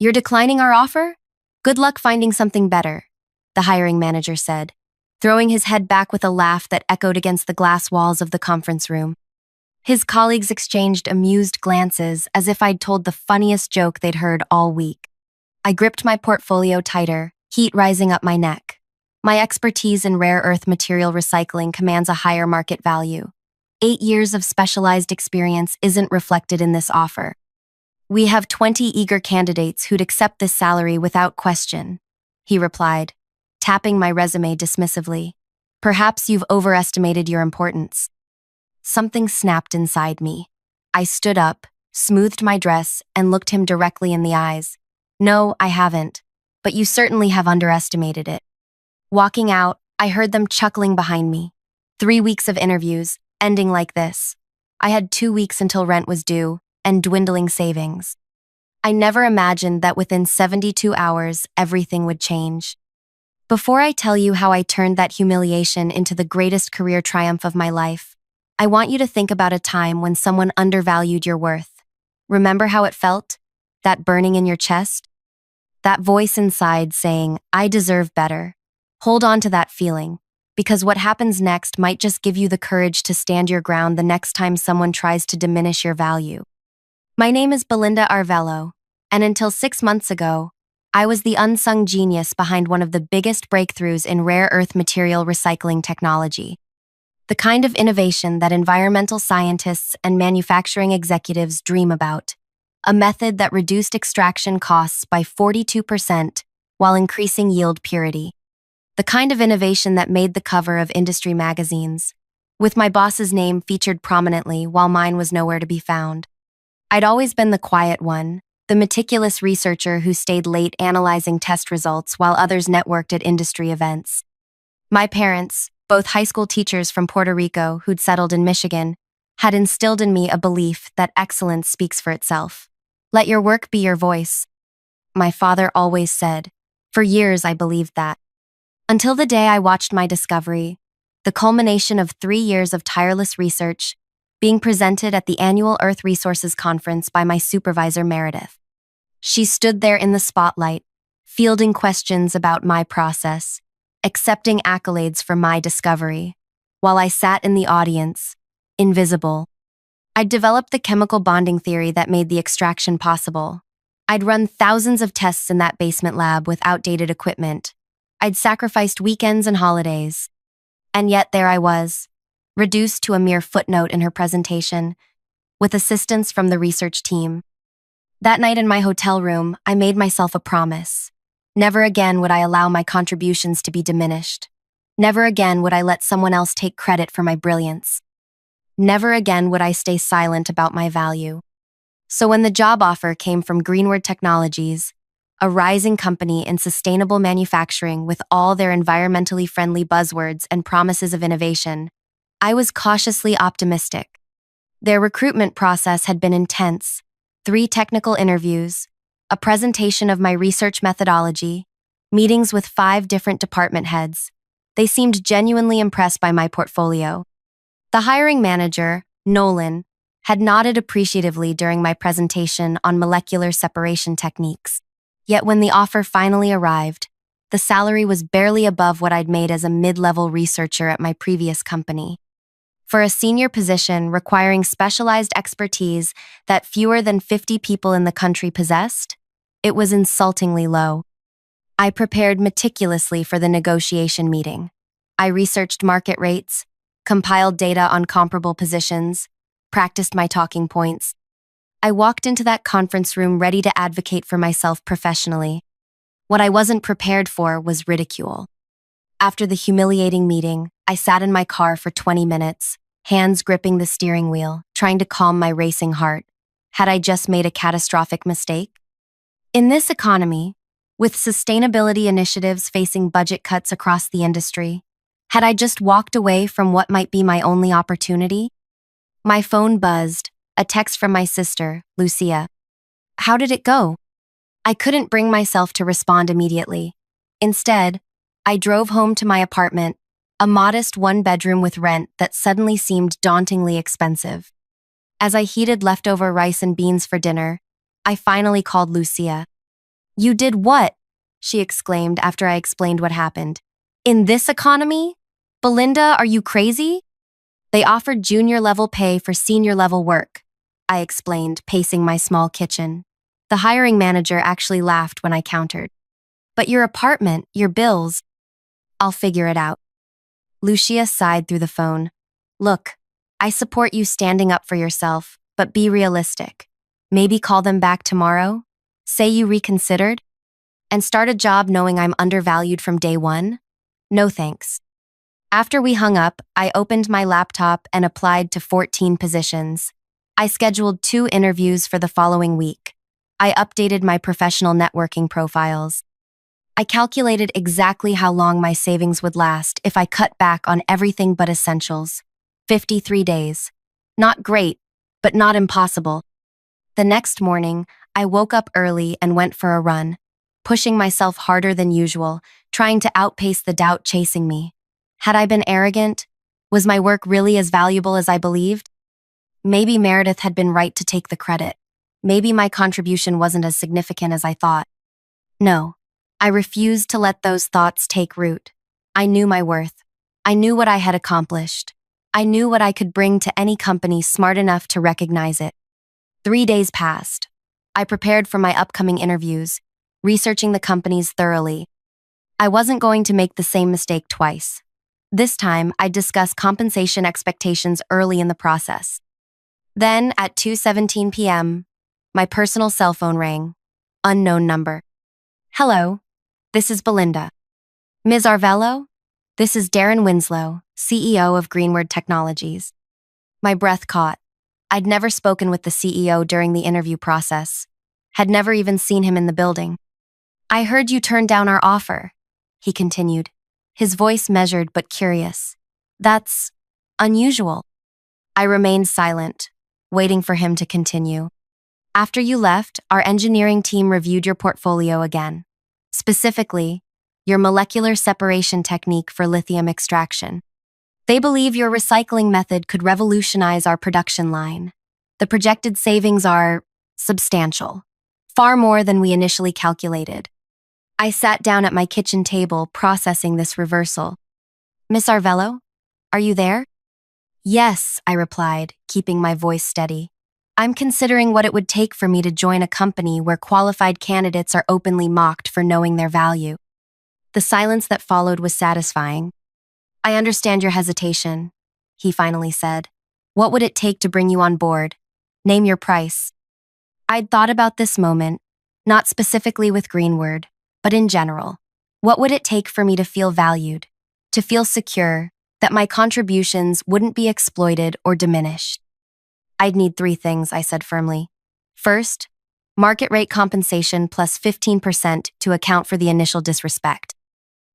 You're declining our offer? Good luck finding something better, the hiring manager said, throwing his head back with a laugh that echoed against the glass walls of the conference room. His colleagues exchanged amused glances as if I'd told the funniest joke they'd heard all week. I gripped my portfolio tighter, heat rising up my neck. My expertise in rare earth material recycling commands a higher market value. 8 years of specialized experience isn't reflected in this offer. We have 20 eager candidates who'd accept this salary without question, he replied, tapping my resume dismissively. Perhaps you've overestimated your importance. Something snapped inside me. I stood up, smoothed my dress, and looked him directly in the eyes. No, I haven't, but you certainly have underestimated it. Walking out, I heard them chuckling behind me. 3 weeks of interviews, ending like this. I had 2 weeks until rent was due, and dwindling savings. I never imagined that within 72 hours, everything would change. Before I tell you how I turned that humiliation into the greatest career triumph of my life, I want you to think about a time when someone undervalued your worth. Remember how it felt? That burning in your chest? That voice inside saying, I deserve better. Hold on to that feeling, because what happens next might just give you the courage to stand your ground the next time someone tries to diminish your value. My name is Belinda Arvelo, and until 6 months ago, I was the unsung genius behind one of the biggest breakthroughs in rare earth material recycling technology. The kind of innovation that environmental scientists and manufacturing executives dream about. A method that reduced extraction costs by 42% while increasing yield purity. The kind of innovation that made the cover of industry magazines, with my boss's name featured prominently while mine was nowhere to be found. I'd always been the quiet one, the meticulous researcher who stayed late analyzing test results while others networked at industry events. My parents, both high school teachers from Puerto Rico who'd settled in Michigan, had instilled in me a belief that excellence speaks for itself. Let your work be your voice, my father always said. For years I believed that. Until the day I watched my discovery, the culmination of 3 years of tireless research, being presented at the annual Earth Resources Conference by my supervisor Meredith. She stood there in the spotlight, fielding questions about my process, accepting accolades for my discovery, while I sat in the audience, invisible. I'd developed the chemical bonding theory that made the extraction possible. I'd run thousands of tests in that basement lab with outdated equipment. I'd sacrificed weekends and holidays. And yet there I was, reduced to a mere footnote in her presentation, with assistance from the research team. That night in my hotel room, I made myself a promise. Never again would I allow my contributions to be diminished. Never again would I let someone else take credit for my brilliance. Never again would I stay silent about my value. So when the job offer came from Greenward Technologies, a rising company in sustainable manufacturing with all their environmentally friendly buzzwords and promises of innovation, I was cautiously optimistic. Their recruitment process had been intense. 3 technical interviews, a presentation of my research methodology, meetings with 5 different department heads. They seemed genuinely impressed by my portfolio. The hiring manager, Nolan, had nodded appreciatively during my presentation on molecular separation techniques. Yet when the offer finally arrived, the salary was barely above what I'd made as a mid-level researcher at my previous company. For a senior position requiring specialized expertise that fewer than 50 people in the country possessed, it was insultingly low. I prepared meticulously for the negotiation meeting. I researched market rates, compiled data on comparable positions, practiced my talking points. I walked into that conference room ready to advocate for myself professionally. What I wasn't prepared for was ridicule. After the humiliating meeting, I sat in my car for 20 minutes, hands gripping the steering wheel, trying to calm my racing heart. Had I just made a catastrophic mistake? In this economy, with sustainability initiatives facing budget cuts across the industry, had I just walked away from what might be my only opportunity? My phone buzzed, a text from my sister, Lucia. How did it go? I couldn't bring myself to respond immediately. Instead, I drove home to my apartment, a modest 1-bedroom with rent that suddenly seemed dauntingly expensive. As I heated leftover rice and beans for dinner, I finally called Lucia. You did what? She exclaimed after I explained what happened. In this economy? Belinda, are you crazy? They offered junior-level pay for senior-level work, I explained, pacing my small kitchen. The hiring manager actually laughed when I countered. But your apartment, your bills. I'll figure it out. Lucia sighed through the phone. Look, I support you standing up for yourself, but be realistic. Maybe call them back tomorrow? Say you reconsidered? And start a job knowing I'm undervalued from day one? No thanks. After we hung up, I opened my laptop and applied to 14 positions. I scheduled 2 interviews for the following week. I updated my professional networking profiles. I calculated exactly how long my savings would last if I cut back on everything but essentials. 53 days. Not great, but not impossible. The next morning, I woke up early and went for a run, pushing myself harder than usual, trying to outpace the doubt chasing me. Had I been arrogant? Was my work really as valuable as I believed? Maybe Meredith had been right to take the credit. Maybe my contribution wasn't as significant as I thought. No, I refused to let those thoughts take root. I knew my worth. I knew what I had accomplished. I knew what I could bring to any company smart enough to recognize it. 3 days passed. I prepared for my upcoming interviews, researching the companies thoroughly. I wasn't going to make the same mistake twice. This time, I'd discuss compensation expectations early in the process. Then, at 2:17 p.m., my personal cell phone rang. Unknown number. Hello, this is Belinda. Ms. Arvelo? This is Darren Winslow, CEO of Greenward Technologies. My breath caught. I'd never spoken with the CEO during the interview process, had never even seen him in the building. I heard you turned down our offer, he continued, his voice measured but curious. That's unusual. I remained silent, waiting for him to continue. After you left, our engineering team reviewed your portfolio again. Specifically, your molecular separation technique for lithium extraction. They believe your recycling method could revolutionize our production line. The projected savings are substantial, far more than we initially calculated. I sat down at my kitchen table, processing this reversal. Miss Arvelo, are you there? Yes, I replied, keeping my voice steady. I'm considering what it would take for me to join a company where qualified candidates are openly mocked for knowing their value. The silence that followed was satisfying. I understand your hesitation, he finally said. What would it take to bring you on board? Name your price. I'd thought about this moment, not specifically with Greenward, but in general. What would it take for me to feel valued, to feel secure, that my contributions wouldn't be exploited or diminished? I'd need 3 things, I said firmly. First, market rate compensation plus 15% to account for the initial disrespect.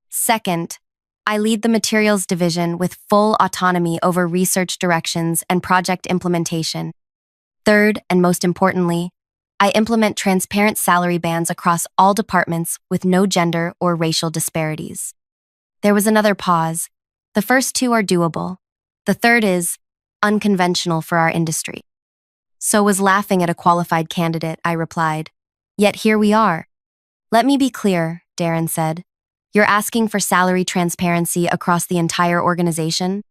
Second, I lead the materials division with full autonomy over research directions and project implementation. Third, and most importantly, I implement transparent salary bands across all departments with no gender or racial disparities. There was another pause. The first 2 are doable. The third is unconventional for our industry. So was laughing at a qualified candidate, I replied. Yet here we are. Let me be clear, Darren said. You're asking for salary transparency across the entire organization?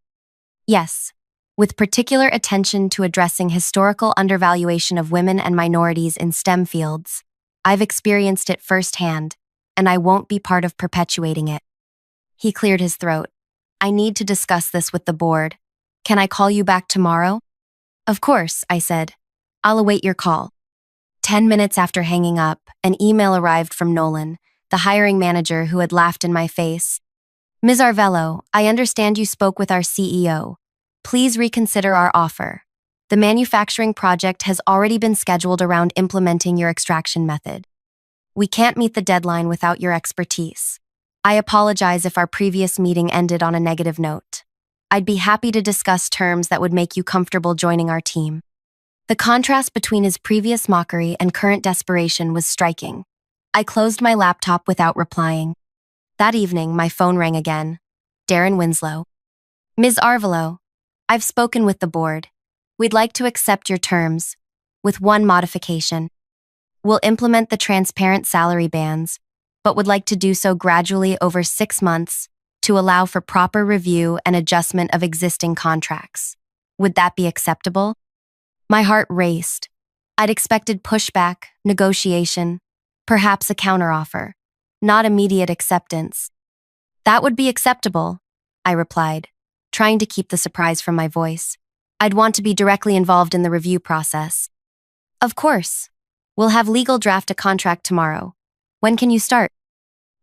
Yes, with particular attention to addressing historical undervaluation of women and minorities in STEM fields. I've experienced it firsthand, and I won't be part of perpetuating it. He cleared his throat. I need to discuss this with the board. Can I call you back tomorrow? Of course, I said. I'll await your call. 10 minutes after hanging up, an email arrived from Nolan, the hiring manager who had laughed in my face. Ms. Arvelo, I understand you spoke with our CEO. Please reconsider our offer. The manufacturing project has already been scheduled around implementing your extraction method. We can't meet the deadline without your expertise. I apologize if our previous meeting ended on a negative note. I'd be happy to discuss terms that would make you comfortable joining our team. The contrast between his previous mockery and current desperation was striking. I closed my laptop without replying. That evening, my phone rang again. Darren Winslow. Ms. Arvelo, I've spoken with the board. We'd like to accept your terms, with one modification. We'll implement the transparent salary bands, but would like to do so gradually over 6 months to allow for proper review and adjustment of existing contracts. Would that be acceptable? My heart raced. I'd expected pushback, negotiation, perhaps a counteroffer, not immediate acceptance. That would be acceptable, I replied, trying to keep the surprise from my voice. I'd want to be directly involved in the review process. Of course. We'll have legal draft a contract tomorrow. When can you start?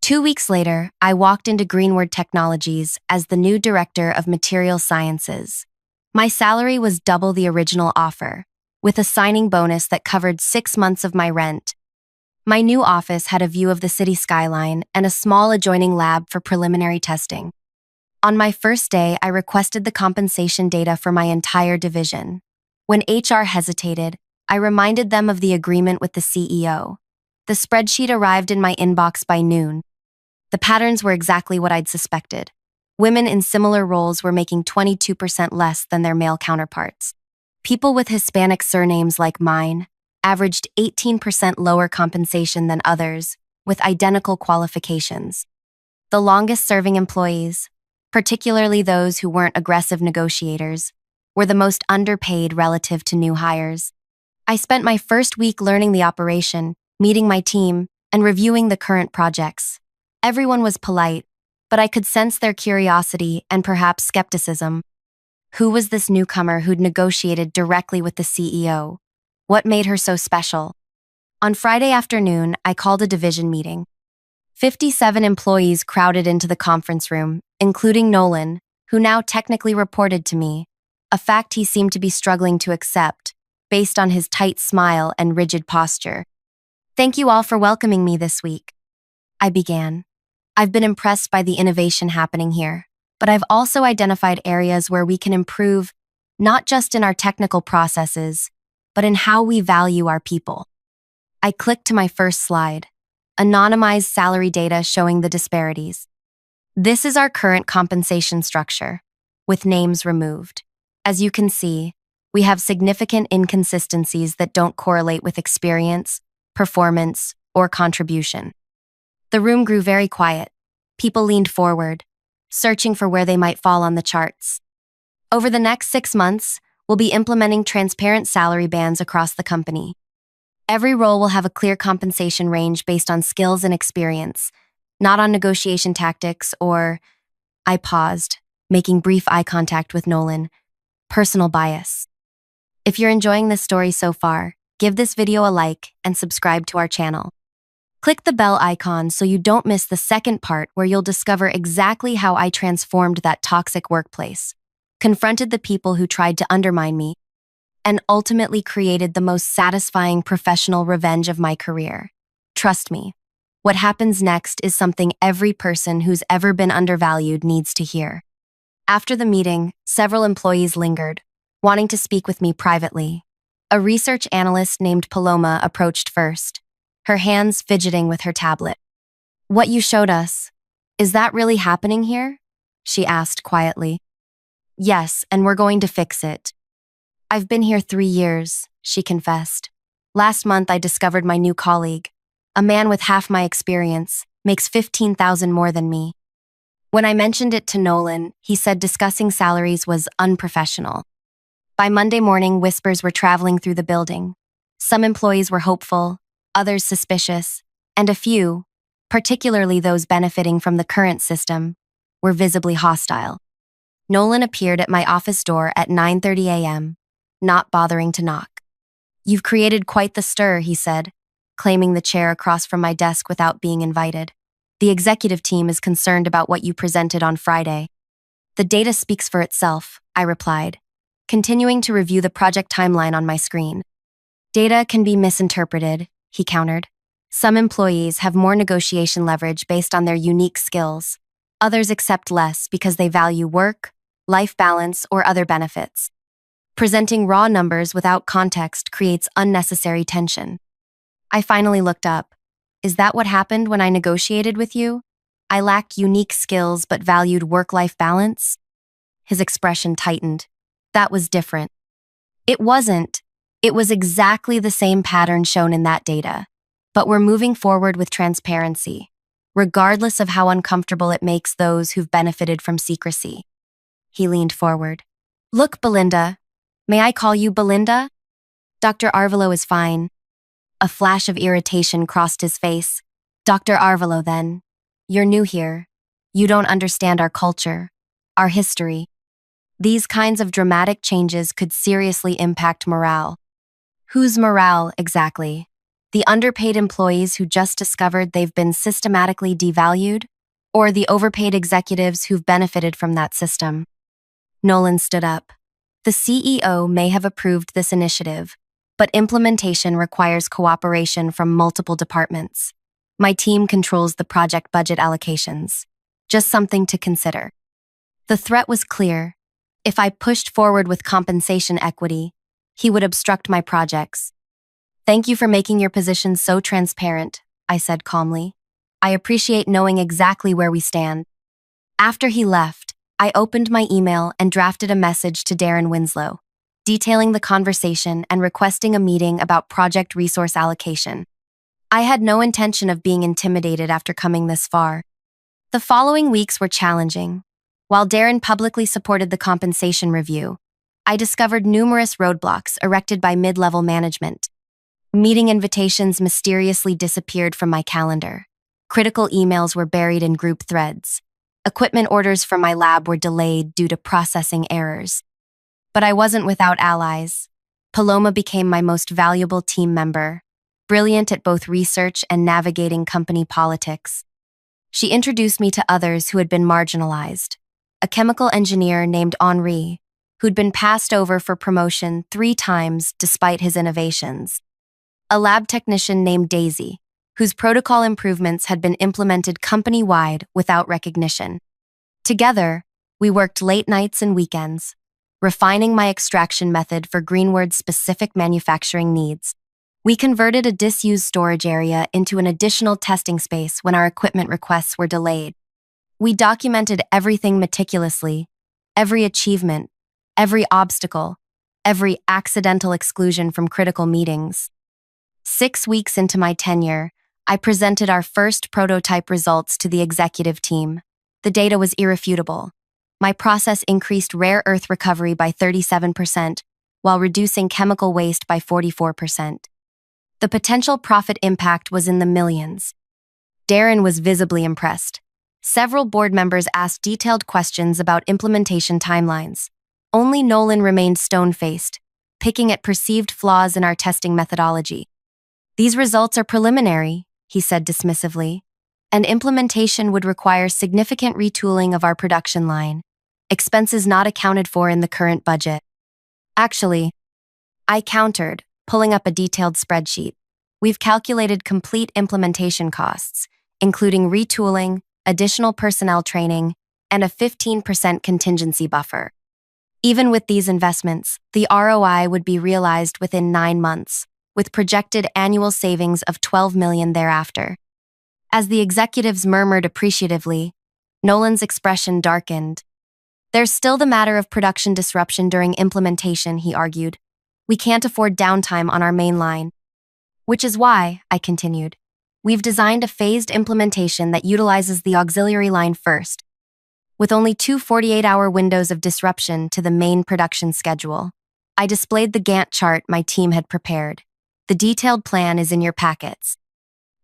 2 weeks later, I walked into Greenwood Technologies as the new director of material sciences. My salary was double the original offer, with a signing bonus that covered 6 months of my rent. My new office had a view of the city skyline and a small adjoining lab for preliminary testing. On my first day, I requested the compensation data for my entire division. When HR hesitated, I reminded them of the agreement with the CEO. The spreadsheet arrived in my inbox by noon. The patterns were exactly what I'd suspected. Women in similar roles were making 22% less than their male counterparts. People with Hispanic surnames like mine averaged 18% lower compensation than others with identical qualifications. The longest-serving employees, particularly those who weren't aggressive negotiators, were the most underpaid relative to new hires. I spent my first week learning the operation, meeting my team, and reviewing the current projects. Everyone was polite, but I could sense their curiosity and perhaps skepticism. Who was this newcomer who'd negotiated directly with the CEO? What made her so special? On Friday afternoon, I called a division meeting. 57 employees crowded into the conference room, including Nolan, who now technically reported to me, a fact he seemed to be struggling to accept, based on his tight smile and rigid posture. Thank you all for welcoming me this week, I began. I've been impressed by the innovation happening here, but I've also identified areas where we can improve, not just in our technical processes, but in how we value our people. I clicked to my first slide, anonymized salary data showing the disparities. This is our current compensation structure, with names removed. As you can see, we have significant inconsistencies that don't correlate with experience, performance, or contribution. The room grew very quiet. People leaned forward, searching for where they might fall on the charts. Over the next 6 months, we'll be implementing transparent salary bands across the company. Every role will have a clear compensation range based on skills and experience, not on negotiation tactics or, I paused, making brief eye contact with Nolan, personal bias. If you're enjoying this story so far, give this video a like and subscribe to our channel. Click the bell icon so you don't miss the second part where you'll discover exactly how I transformed that toxic workplace, confronted the people who tried to undermine me, and ultimately created the most satisfying professional revenge of my career. Trust me, what happens next is something every person who's ever been undervalued needs to hear. After the meeting, several employees lingered, wanting to speak with me privately. A research analyst named Paloma approached first, her hands fidgeting with her tablet. What you showed us, is that really happening here? She asked quietly. Yes, and we're going to fix it. I've been here 3 years, she confessed. Last month I discovered my new colleague, a man with half my experience, makes $15,000 more than me. When I mentioned it to Nolan, he said discussing salaries was unprofessional. By Monday morning, whispers were traveling through the building. Some employees were hopeful, others suspicious, and a few, particularly those benefiting from the current system, were visibly hostile. Nolan appeared at my office door at 9:30 a.m., not bothering to knock. You've created quite the stir, he said, claiming the chair across from my desk without being invited. The executive team is concerned about what you presented on Friday. The data speaks for itself, I replied, continuing to review the project timeline on my screen. Data can be misinterpreted, he countered. Some employees have more negotiation leverage based on their unique skills. Others accept less because they value work, life balance, or other benefits. Presenting raw numbers without context creates unnecessary tension. I finally looked up. Is that what happened when I negotiated with you? I lacked unique skills but valued work-life balance? His expression tightened. That was different. It wasn't. It was exactly the same pattern shown in that data. But we're moving forward with transparency, regardless of how uncomfortable it makes those who've benefited from secrecy. He leaned forward. Look, Belinda. May I call you Belinda? Dr. Arvelo is fine. A flash of irritation crossed his face. Dr. Arvelo, then. You're new here. You don't understand our culture, our history. These kinds of dramatic changes could seriously impact morale. Whose morale, exactly? The underpaid employees who just discovered they've been systematically devalued? Or the overpaid executives who've benefited from that system? Nolan stood up. The CEO may have approved this initiative, but implementation requires cooperation from multiple departments. My team controls the project budget allocations. Just something to consider. The threat was clear. If I pushed forward with compensation equity, he would obstruct my projects. Thank you for making your position so transparent, I said calmly. I appreciate knowing exactly where we stand. After he left, I opened my email and drafted a message to Darren Winslow, detailing the conversation and requesting a meeting about project resource allocation. I had no intention of being intimidated after coming this far. The following weeks were challenging. While Darren publicly supported the compensation review, I discovered numerous roadblocks erected by mid-level management. Meeting invitations mysteriously disappeared from my calendar. Critical emails were buried in group threads. Equipment orders from my lab were delayed due to processing errors. But I wasn't without allies. Paloma became my most valuable team member, brilliant at both research and navigating company politics. She introduced me to others who had been marginalized. A chemical engineer named Henri, who'd been passed over for promotion 3 times despite his innovations. A lab technician named Daisy, whose protocol improvements had been implemented company-wide without recognition. Together, we worked late nights and weekends, refining my extraction method for Greenwood's specific manufacturing needs. We converted a disused storage area into an additional testing space when our equipment requests were delayed. We documented everything meticulously, every achievement, every obstacle, every accidental exclusion from critical meetings. 6 weeks into my tenure, I presented our first prototype results to the executive team. The data was irrefutable. My process increased rare earth recovery by 37%, while reducing chemical waste by 44%. The potential profit impact was in the millions. Darren was visibly impressed. Several board members asked detailed questions about implementation timelines. Only Nolan remained stone-faced, picking at perceived flaws in our testing methodology. These results are preliminary, he said dismissively, and implementation would require significant retooling of our production line, expenses not accounted for in the current budget. Actually, I countered, pulling up a detailed spreadsheet. We've calculated complete implementation costs, including retooling, additional personnel training, and a 15% contingency buffer. Even with these investments, the ROI would be realized within 9 months, with projected annual savings of $12 million thereafter. As the executives murmured appreciatively, Nolan's expression darkened. There's still the matter of production disruption during implementation, he argued. We can't afford downtime on our main line. Which is why, I continued, we've designed a phased implementation that utilizes the auxiliary line first, with only 2 48-hour windows of disruption to the main production schedule. I displayed the Gantt chart my team had prepared. The detailed plan is in your packets.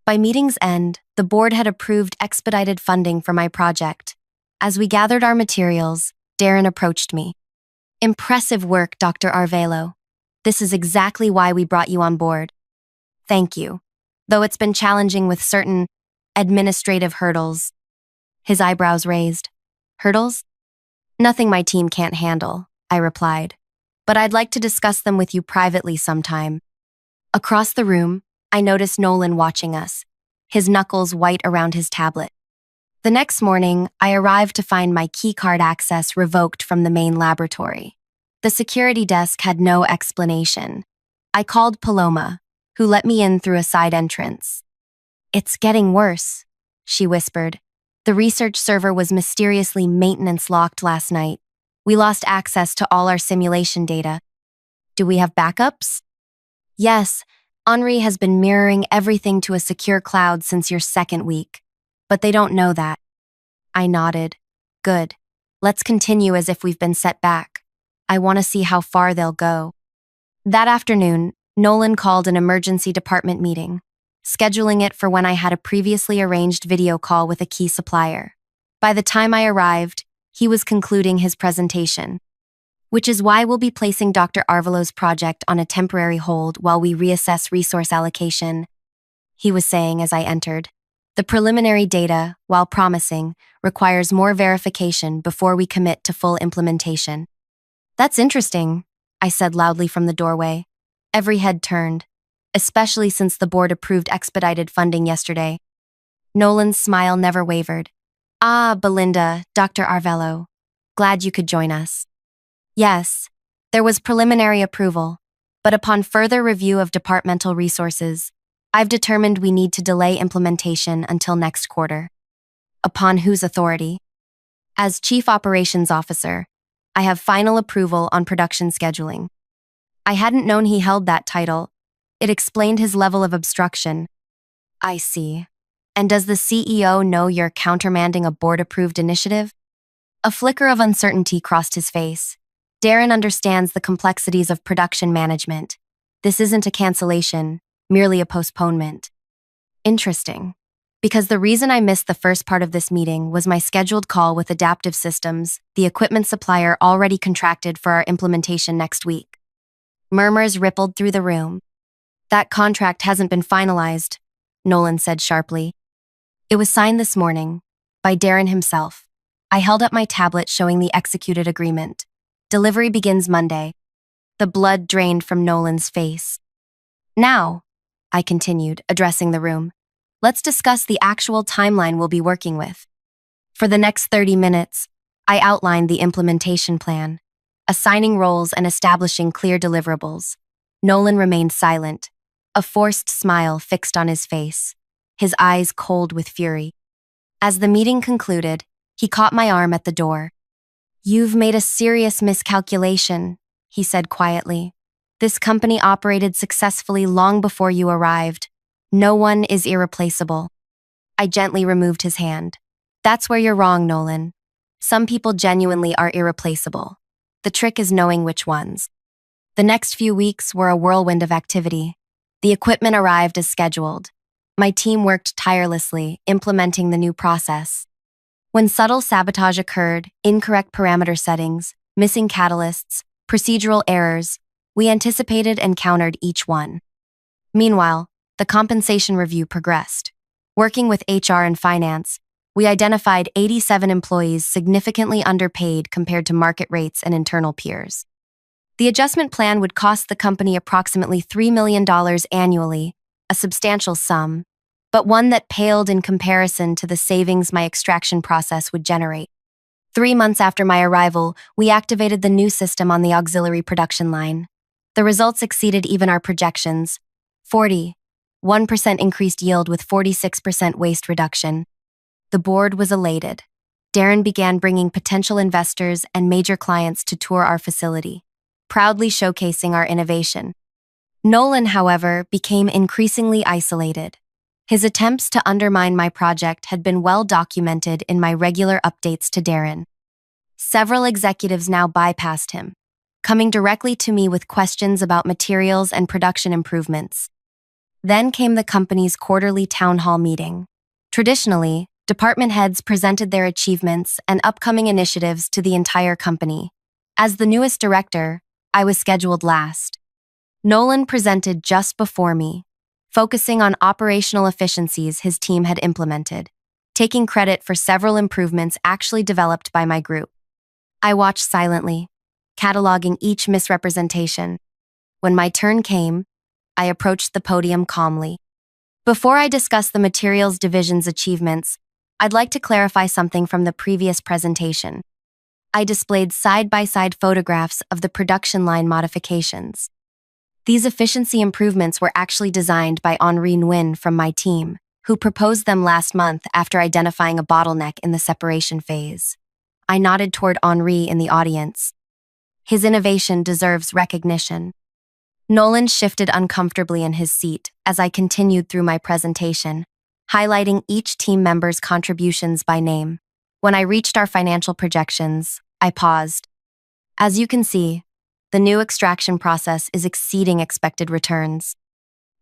By meeting's end, the board had approved expedited funding for my project. As we gathered our materials, Darren approached me. Impressive work, Dr. Arvelo. This is exactly why we brought you on board. Thank you. Though it's been challenging with certain administrative hurdles. His eyebrows raised. Hurdles? Nothing my team can't handle, I replied. But I'd like to discuss them with you privately sometime. Across the room, I noticed Nolan watching us, his knuckles white around his tablet. The next morning, I arrived to find my keycard access revoked from the main laboratory. The security desk had no explanation. I called Paloma, who let me in through a side entrance. It's getting worse, she whispered. The research server was mysteriously maintenance locked last night. We lost access to all our simulation data. Do we have backups? Yes, Henri has been mirroring everything to a secure cloud since your second week. But they don't know that. I nodded. Good. Let's continue as if we've been set back. I want to see how far they'll go. That afternoon, Nolan called an emergency department meeting, scheduling it for when I had a previously arranged video call with a key supplier. By the time I arrived, he was concluding his presentation, which is why we'll be placing Dr. Arvelo's project on a temporary hold while we reassess resource allocation, he was saying as I entered. The preliminary data, while promising, requires more verification before we commit to full implementation. That's interesting, I said loudly from the doorway. Every head turned, especially since the board approved expedited funding yesterday. Nolan's smile never wavered. Ah, Belinda, Dr. Arvelo. Glad you could join us. Yes, there was preliminary approval, but upon further review of departmental resources, I've determined we need to delay implementation until next quarter. Upon whose authority? As Chief Operations Officer, I have final approval on production scheduling. I hadn't known he held that title. It explained his level of obstruction. I see. And does the CEO know you're countermanding a board-approved initiative? A flicker of uncertainty crossed his face. Darren understands the complexities of production management. This isn't a cancellation, merely a postponement. Interesting. Because the reason I missed the first part of this meeting was my scheduled call with Adaptive Systems, the equipment supplier already contracted for our implementation next week. Murmurs rippled through the room. That contract hasn't been finalized, Nolan said sharply. It was signed this morning, by Darren himself. I held up my tablet showing the executed agreement. Delivery begins Monday. The blood drained from Nolan's face. Now, I continued, addressing the room, let's discuss the actual timeline we'll be working with. For the next 30 minutes, I outlined the implementation plan, assigning roles and establishing clear deliverables. Nolan remained silent, a forced smile fixed on his face, his eyes cold with fury. As the meeting concluded, he caught my arm at the door. You've made a serious miscalculation, he said quietly. This company operated successfully long before you arrived. No one is irreplaceable. I gently removed his hand. That's where you're wrong, Nolan. Some people genuinely are irreplaceable. The trick is knowing which ones. The next few weeks were a whirlwind of activity. The equipment arrived as scheduled. My team worked tirelessly, implementing the new process. When subtle sabotage occurred, incorrect parameter settings, missing catalysts, procedural errors, we anticipated and countered each one. Meanwhile, the compensation review progressed. Working with HR and finance, we identified 87 employees significantly underpaid compared to market rates and internal peers. The adjustment plan would cost the company approximately $3 million annually, a substantial sum, but one that paled in comparison to the savings my extraction process would generate. 3 months after my arrival, we activated the new system on the auxiliary production line. The results exceeded even our projections. 1% increased yield with 46% waste reduction. The board was elated. Darren began bringing potential investors and major clients to tour our facility, proudly showcasing our innovation. Nolan, however, became increasingly isolated. His attempts to undermine my project had been well documented in my regular updates to Darren. Several executives now bypassed him, coming directly to me with questions about materials and production improvements. Then came the company's quarterly town hall meeting. Traditionally, department heads presented their achievements and upcoming initiatives to the entire company. As the newest director, I was scheduled last. Nolan presented just before me, focusing on operational efficiencies his team had implemented, taking credit for several improvements actually developed by my group. I watched silently, cataloging each misrepresentation. When my turn came, I approached the podium calmly. Before I discuss the materials division's achievements, I'd like to clarify something from the previous presentation. I displayed side-by-side photographs of the production line modifications. These efficiency improvements were actually designed by Henri Nguyen from my team, who proposed them last month after identifying a bottleneck in the separation phase. I nodded toward Henri in the audience. His innovation deserves recognition. Nolan shifted uncomfortably in his seat as I continued through my presentation, highlighting each team member's contributions by name. When I reached our financial projections, I paused. As you can see, the new extraction process is exceeding expected returns.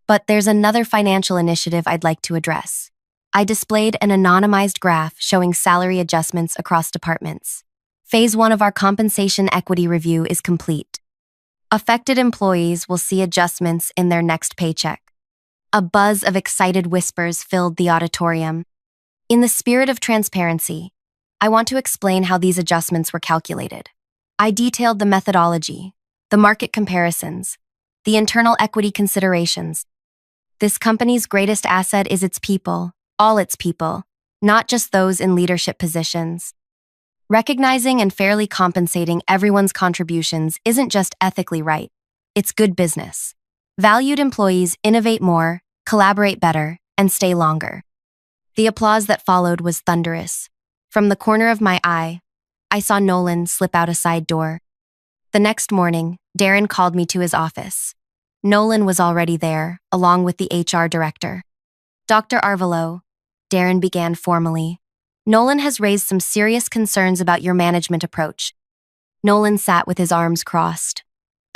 But there's another financial initiative I'd like to address. I displayed an anonymized graph showing salary adjustments across departments. Phase 1 of our compensation equity review is complete. Affected employees will see adjustments in their next paycheck. A buzz of excited whispers filled the auditorium. In the spirit of transparency, I want to explain how these adjustments were calculated. I detailed the methodology, the market comparisons, the internal equity considerations. This company's greatest asset is its people, all its people, not just those in leadership positions. Recognizing and fairly compensating everyone's contributions isn't just ethically right, it's good business. Valued employees innovate more, collaborate better, and stay longer. The applause that followed was thunderous. From the corner of my eye, I saw Nolan slip out a side door. The next morning, Darren called me to his office. Nolan was already there, along with the HR director. Dr. Arvelo, Darren began formally. Nolan has raised some serious concerns about your management approach. Nolan sat with his arms crossed,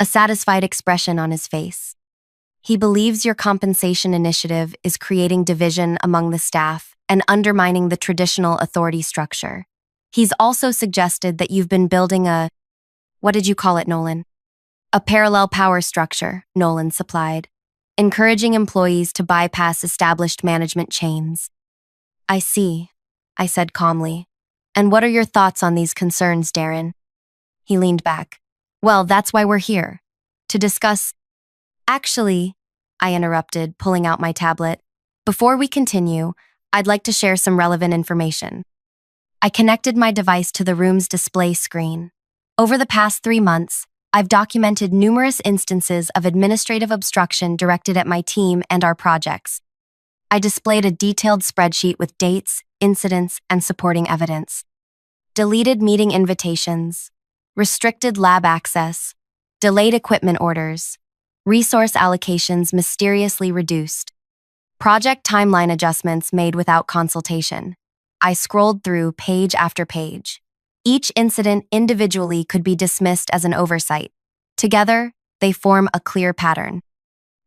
a satisfied expression on his face. He believes your compensation initiative is creating division among the staff and undermining the traditional authority structure. He's also suggested that you've been building what did you call it, Nolan? A parallel power structure, Nolan supplied, encouraging employees to bypass established management chains. I see, I said calmly. And what are your thoughts on these concerns, Darren? He leaned back. Well, that's why we're here. To discuss. Actually, I interrupted, pulling out my tablet. Before we continue, I'd like to share some relevant information. I connected my device to the room's display screen. Over the past 3 months, I've documented numerous instances of administrative obstruction directed at my team and our projects. I displayed a detailed spreadsheet with dates, incidents, and supporting evidence. Deleted meeting invitations, restricted lab access, delayed equipment orders, resource allocations mysteriously reduced, project timeline adjustments made without consultation. I scrolled through page after page. Each incident individually could be dismissed as an oversight. Together, they form a clear pattern.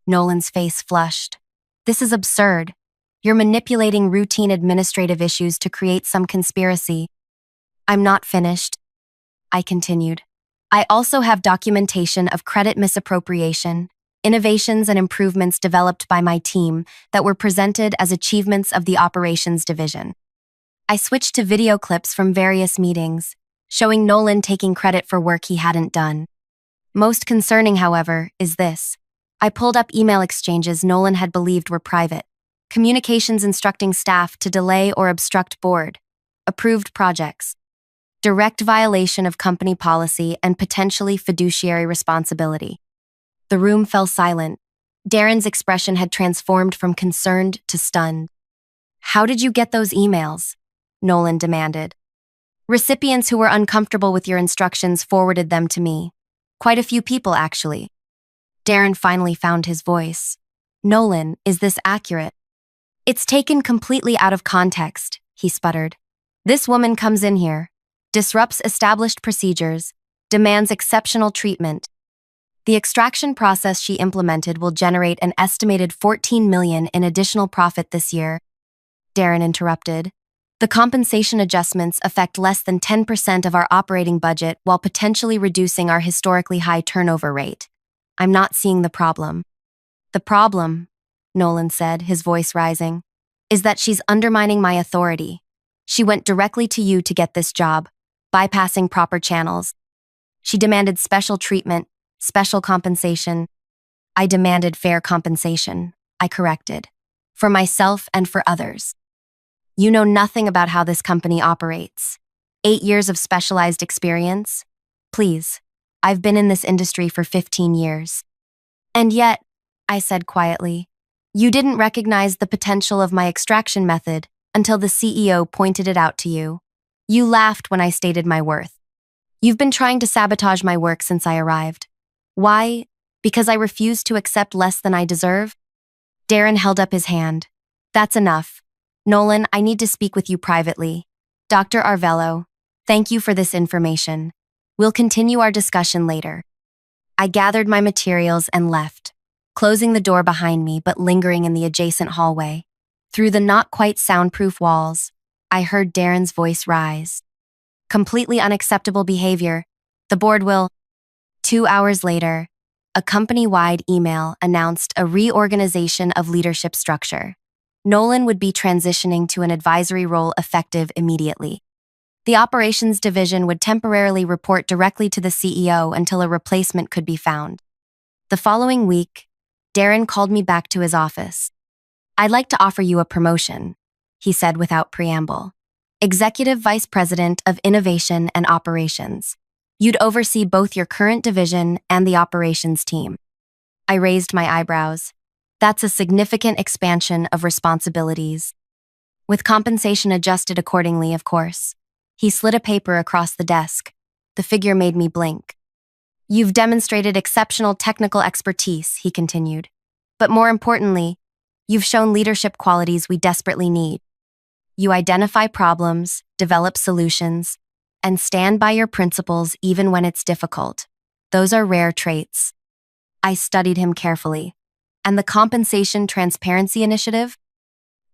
Nolan's face flushed. This is absurd. You're manipulating routine administrative issues to create some conspiracy. I'm not finished, I continued. I also have documentation of credit misappropriation, innovations and improvements developed by my team that were presented as achievements of the operations division. I switched to video clips from various meetings, showing Nolan taking credit for work he hadn't done. Most concerning, however, is this. I pulled up email exchanges Nolan had believed were private. Communications instructing staff to delay or obstruct board, approved projects. Direct violation of company policy and potentially fiduciary responsibility. The room fell silent. Darren's expression had transformed from concerned to stunned. How did you get those emails? Nolan demanded. Recipients who were uncomfortable with your instructions forwarded them to me. Quite a few people, actually. Darren finally found his voice. Nolan, is this accurate? It's taken completely out of context, he sputtered. This woman comes in here, disrupts established procedures, demands exceptional treatment. The extraction process she implemented will generate an estimated $14 million in additional profit this year. Darren interrupted. The compensation adjustments affect less than 10% of our operating budget while potentially reducing our historically high turnover rate. I'm not seeing the problem. The problem, Nolan said, his voice rising, is that she's undermining my authority. She went directly to you to get this job, bypassing proper channels. She demanded special treatment, special compensation. I demanded fair compensation, I corrected, for myself and for others. You know nothing about how this company operates. 8 years of specialized experience? Please, I've been in this industry for 15 years. And yet, I said quietly, you didn't recognize the potential of my extraction method until the CEO pointed it out to you. You laughed when I stated my worth. You've been trying to sabotage my work since I arrived. Why? Because I refuse to accept less than I deserve? Darren held up his hand. That's enough. Nolan, I need to speak with you privately. Dr. Arvelo, thank you for this information. We'll continue our discussion later. I gathered my materials and left, closing the door behind me but lingering in the adjacent hallway. Through the not quite soundproof walls, I heard Darren's voice rise. Completely unacceptable behavior. The board will. 2 hours later, a company-wide email announced a reorganization of leadership structure. Nolan would be transitioning to an advisory role effective immediately. The operations division would temporarily report directly to the CEO until a replacement could be found. The following week, Darren called me back to his office. I'd like to offer you a promotion, he said without preamble. Executive Vice President of Innovation and Operations. You'd oversee both your current division and the operations team. I raised my eyebrows. That's a significant expansion of responsibilities. With compensation adjusted accordingly, of course. He slid a paper across the desk. The figure made me blink. You've demonstrated exceptional technical expertise, he continued. But more importantly, you've shown leadership qualities we desperately need. You identify problems, develop solutions, and stand by your principles even when it's difficult. Those are rare traits. I studied him carefully. And the Compensation Transparency Initiative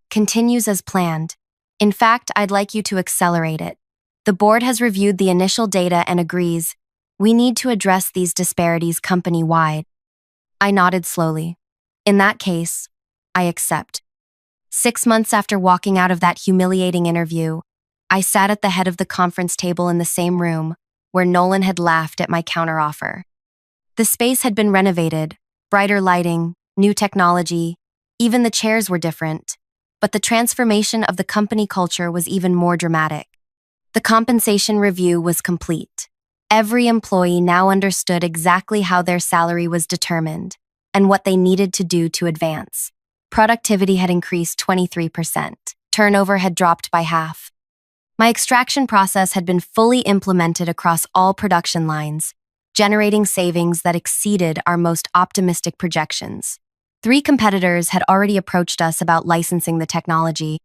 continues as planned. In fact, I'd like you to accelerate it. The board has reviewed the initial data and agrees we need to address these disparities company-wide. I nodded slowly. In that case, I accept. 6 months after walking out of that humiliating interview, I sat at the head of the conference table in the same room where Nolan had laughed at my counteroffer. The space had been renovated, brighter lighting, new technology, even the chairs were different, but the transformation of the company culture was even more dramatic. The compensation review was complete. Every employee now understood exactly how their salary was determined and what they needed to do to advance. Productivity had increased 23%. Turnover had dropped by half. My extraction process had been fully implemented across all production lines, generating savings that exceeded our most optimistic projections. 3 competitors had already approached us about licensing the technology.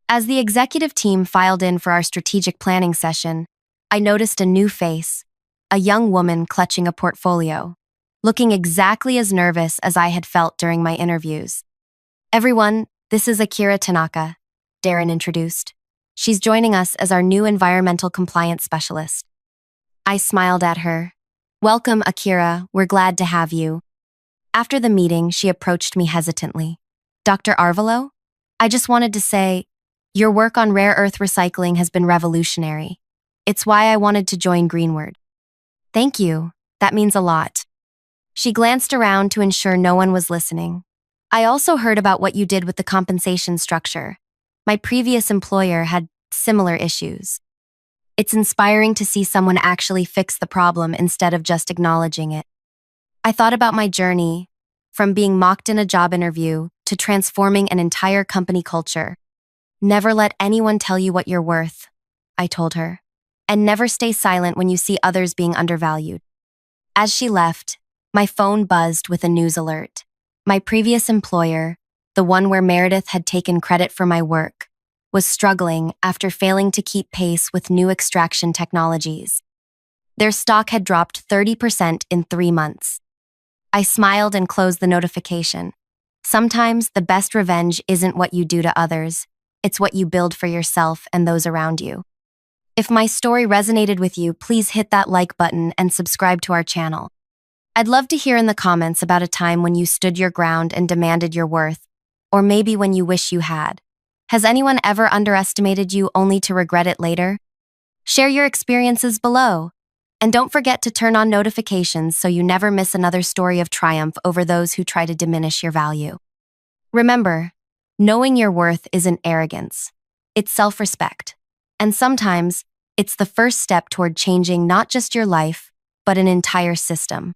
As the executive team filed in for our strategic planning session, I noticed a new face, a young woman clutching a portfolio, looking exactly as nervous as I had felt during my interviews. Everyone, this is Akira Tanaka, Darren introduced. She's joining us as our new environmental compliance specialist. I smiled at her. Welcome, Akira, we're glad to have you. After the meeting, she approached me hesitantly. Dr. Arvelo? I just wanted to say, your work on rare earth recycling has been revolutionary. It's why I wanted to join Greenward. Thank you. That means a lot. She glanced around to ensure no one was listening. I also heard about what you did with the compensation structure. My previous employer had similar issues. It's inspiring to see someone actually fix the problem instead of just acknowledging it. I thought about my journey, from being mocked in a job interview to transforming an entire company culture. Never let anyone tell you what you're worth, I told her. And never stay silent when you see others being undervalued. As she left, my phone buzzed with a news alert. My previous employer, the one where Meredith had taken credit for my work, was struggling after failing to keep pace with new extraction technologies. Their stock had dropped 30% in 3 months. I smiled and closed the notification. Sometimes the best revenge isn't what you do to others, it's what you build for yourself and those around you. If my story resonated with you, please hit that like button and subscribe to our channel. I'd love to hear in the comments about a time when you stood your ground and demanded your worth, or maybe when you wish you had. Has anyone ever underestimated you only to regret it later? Share your experiences below. And don't forget to turn on notifications so you never miss another story of triumph over those who try to diminish your value. Remember, knowing your worth isn't arrogance. It's self-respect. And sometimes, it's the first step toward changing not just your life, but an entire system.